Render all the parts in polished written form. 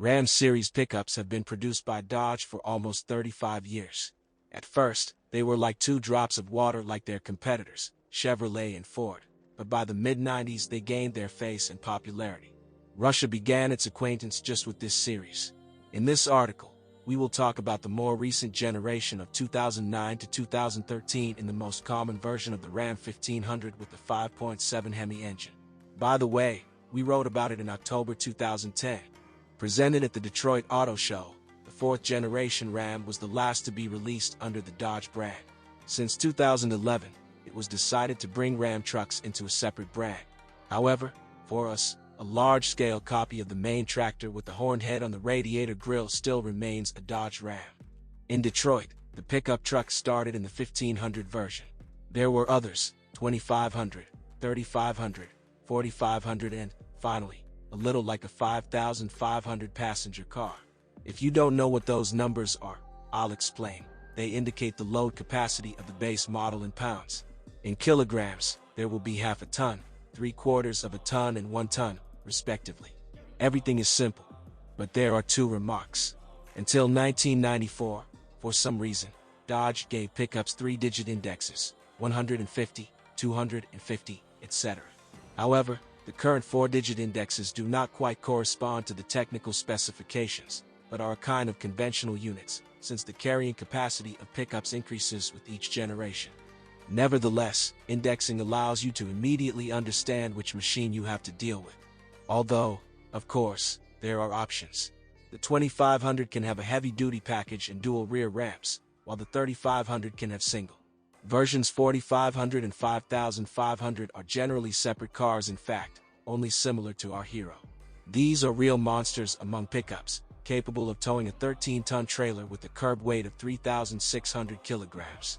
Ram series pickups have been produced by Dodge for almost 35 years. At first, they were like two drops of water like their competitors, Chevrolet and Ford, but by the mid-90s they gained their face and popularity. Russia began its acquaintance just with this series. In this article, we will talk about the more recent generation of 2009 to 2013 in the most common version of the Ram 1500 with the 5.7 Hemi engine. By the way, we wrote about it in October 2010. Presented at the Detroit Auto Show, the fourth generation Ram was the last to be released under the Dodge brand. Since 2011, it was decided to bring Ram trucks into a separate brand. However, for us, a large-scale copy of the main tractor with the horned head on the radiator grille still remains a Dodge Ram. In Detroit, the pickup truck started in the 1500 version. There were others, 2500, 3500, 4500 and, finally, a little like a 5,500 passenger car. If you don't know what those numbers are, I'll explain. They indicate the load capacity of the base model in pounds. In kilograms, there will be half a ton, 3/4 of a ton and 1 ton, respectively. Everything is simple, but there are two remarks. Until 1994, for some reason, Dodge gave pickups 3-digit indexes, 150, 250, etc. However, the current 4-digit indexes do not quite correspond to the technical specifications, but are a kind of conventional units, since the carrying capacity of pickups increases with each generation. Nevertheless, indexing allows you to immediately understand which machine you have to deal with. Although, of course, there are options. The 2500 can have a heavy-duty package and dual rear ramps, while the 3500 can have single. Versions 4500 and 5500 are generally separate cars, in fact, only similar to our Hero. These are real monsters among pickups, capable of towing a 13-ton trailer with a curb weight of 3,600 kilograms.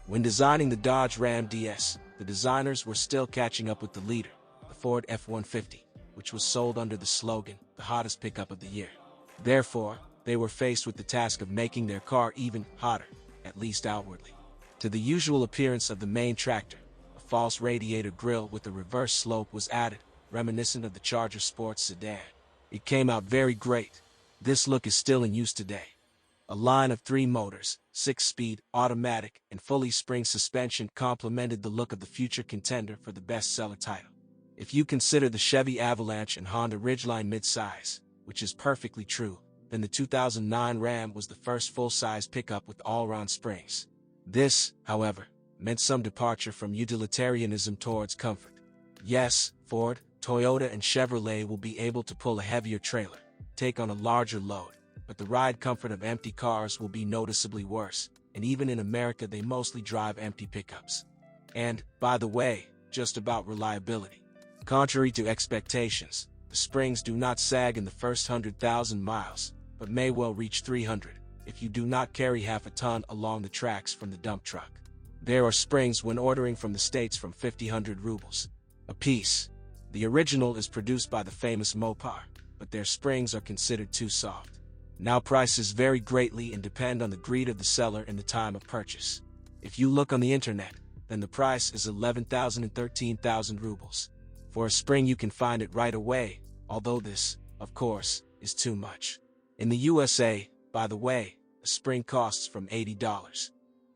When designing the Dodge Ram DS, the designers were still catching up with the leader, the Ford F-150, which was sold under the slogan, the hottest pickup of the year. Therefore, they were faced with the task of making their car even hotter, at least outwardly. To the usual appearance of the main tractor, a false radiator grille with a reverse slope was added, reminiscent of the Charger Sports sedan. It came out very great. This look is still in use today. A line of 3 motors, 6-speed, automatic, and fully spring suspension complemented the look of the future contender for the bestseller title. If you consider the Chevy Avalanche and Honda Ridgeline midsize, which is perfectly true, then the 2009 Ram was the first full-size pickup with all-round springs. This, however, meant some departure from utilitarianism towards comfort. Yes, Ford, Toyota, and Chevrolet will be able to pull a heavier trailer, take on a larger load, but the ride comfort of empty cars will be noticeably worse, and even in America they mostly drive empty pickups. And, by the way, just about reliability. Contrary to expectations, the springs do not sag in the first 100,000 miles, but may well reach 300, if you do not carry half a ton along the tracks from the dump truck. There are springs when ordering from the States from 500 rubles a piece. The original is produced by the famous Mopar, but their springs are considered too soft. Now prices vary greatly and depend on the greed of the seller and the time of purchase. If you look on the internet, then the price is 11,000 and 13,000 rubles. For a spring you can find it right away, although this, of course, is too much. In the USA, by the way, a spring costs from $80.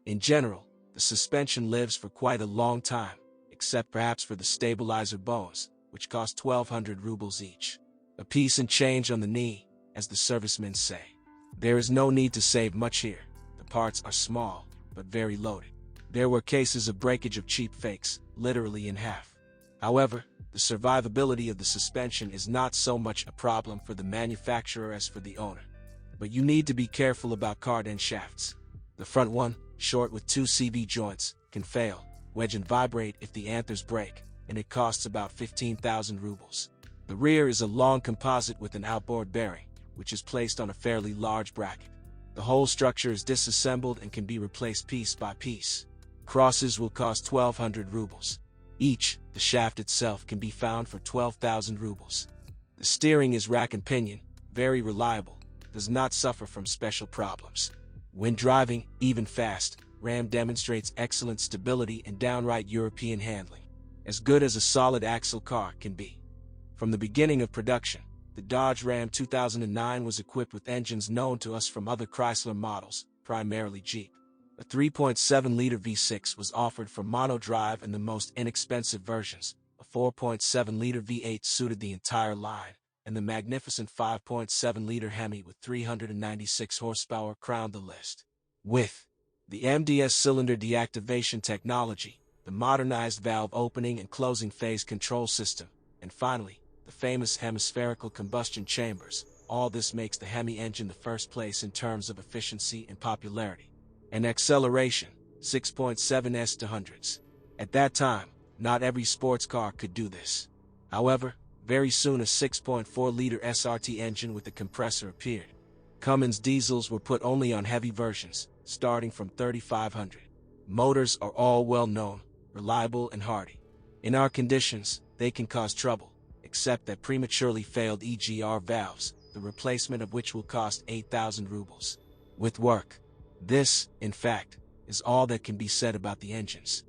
In general, the suspension lives for quite a long time, except perhaps for the stabilizer bones, which cost 1,200 rubles each. A piece and change on the knee, as the servicemen say. There is no need to save much here. The parts are small, but very loaded. There were cases of breakage of cheap fakes, literally in half. However, the survivability of the suspension is not so much a problem for the manufacturer as for the owner. But you need to be careful about cardan shafts. The front one, short with 2 CV joints, can fail, wedge and vibrate if the anthers break, and it costs about 15,000 rubles. The rear is a long composite with an outboard bearing, which is placed on a fairly large bracket. The whole structure is disassembled and can be replaced piece by piece. Crosses will cost 1,200 rubles. Each, the shaft itself can be found for 12,000 rubles. The steering is rack and pinion, very reliable, does not suffer from special problems. When driving, even fast, Ram demonstrates excellent stability and downright European handling, as good as a solid axle car can be. From the beginning of production, The Dodge Ram 2009 was equipped with engines known to us from other Chrysler models, primarily Jeep. A 3.7-liter V6 was offered for mono-drive in the most inexpensive versions. A 4.7-liter V8 suited the entire line, and the magnificent 5.7-liter Hemi with 396 horsepower crowned the list. With the MDS cylinder deactivation technology, the modernized valve opening and closing phase control system, and finally, the famous hemispherical combustion chambers, all this makes the Hemi engine the first place in terms of efficiency and popularity. And acceleration, 6.7s to hundreds. At that time, not every sports car could do this. However, very soon a 6.4-liter SRT engine with a compressor appeared. Cummins diesels were put only on heavy versions, starting from 3,500. Motors are all well known, reliable and hardy. In our conditions, they can cause trouble, except that prematurely failed EGR valves, the replacement of which will cost 8,000 rubles. With work. This, in fact, is all that can be said about the engines.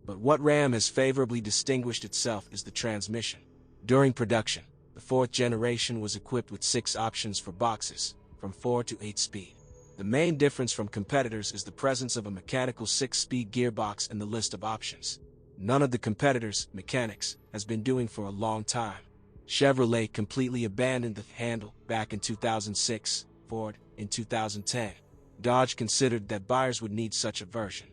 But what Ram has favorably distinguished itself is the transmission. During production, the fourth generation was equipped with 6 options for boxes, from 4 to 8 speed. The main difference from competitors is the presence of a mechanical 6-speed gearbox in the list of options. None of the competitors' mechanics has been doing for a long time. Chevrolet completely abandoned the handle back in 2006, Ford in 2010. Dodge considered that buyers would need such a version.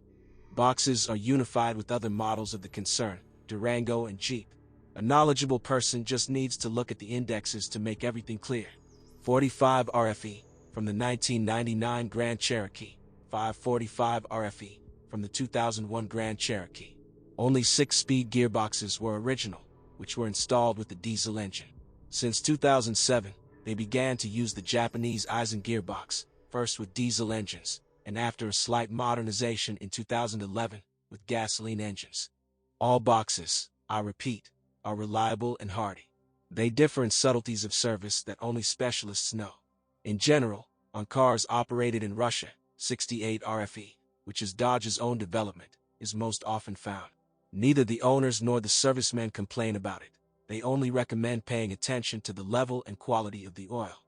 Boxes are unified with other models of the concern, Durango and Jeep. A knowledgeable person just needs to look at the indexes to make everything clear. 45 RFE from the 1999 Grand Cherokee, 545 RFE from the 2001 Grand Cherokee. Only 6-speed gearboxes were original, which were installed with the diesel engine. Since 2007, they began to use the Japanese Aisin gearbox, first with diesel engines, and after a slight modernization in 2011, with gasoline engines. All boxes, I repeat, are reliable and hardy. They differ in subtleties of service that only specialists know. In general, on cars operated in Russia, 68 RFE, which is Dodge's own development, is most often found. Neither the owners nor the servicemen complain about it. They only recommend paying attention to the level and quality of the oil.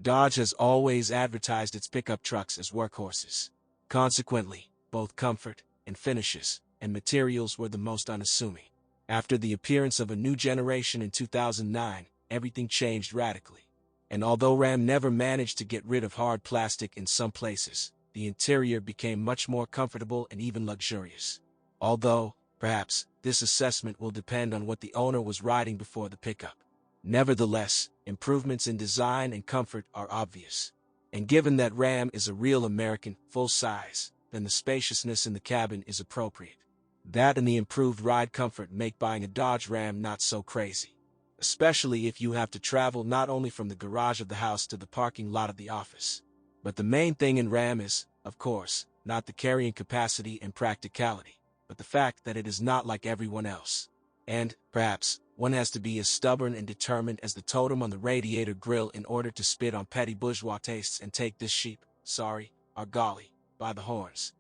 Dodge has always advertised its pickup trucks as workhorses. Consequently, both comfort and finishes and materials were the most unassuming. After the appearance of a new generation in 2009, everything changed radically. And although Ram never managed to get rid of hard plastic in some places, the interior became much more comfortable and even luxurious. Although, perhaps, this assessment will depend on what the owner was riding before the pickup. Nevertheless, improvements in design and comfort are obvious. And given that Ram is a real American, full-size, then the spaciousness in the cabin is appropriate. That and the improved ride comfort make buying a Dodge Ram not so crazy. Especially if you have to travel not only from the garage of the house to the parking lot of the office. But the main thing in Ram is, of course, not the carrying capacity and practicality, but the fact that it is not like everyone else. And, perhaps, one has to be as stubborn and determined as the totem on the radiator grill in order to spit on petty bourgeois tastes and take this sheep, sorry, or golly, by the horns.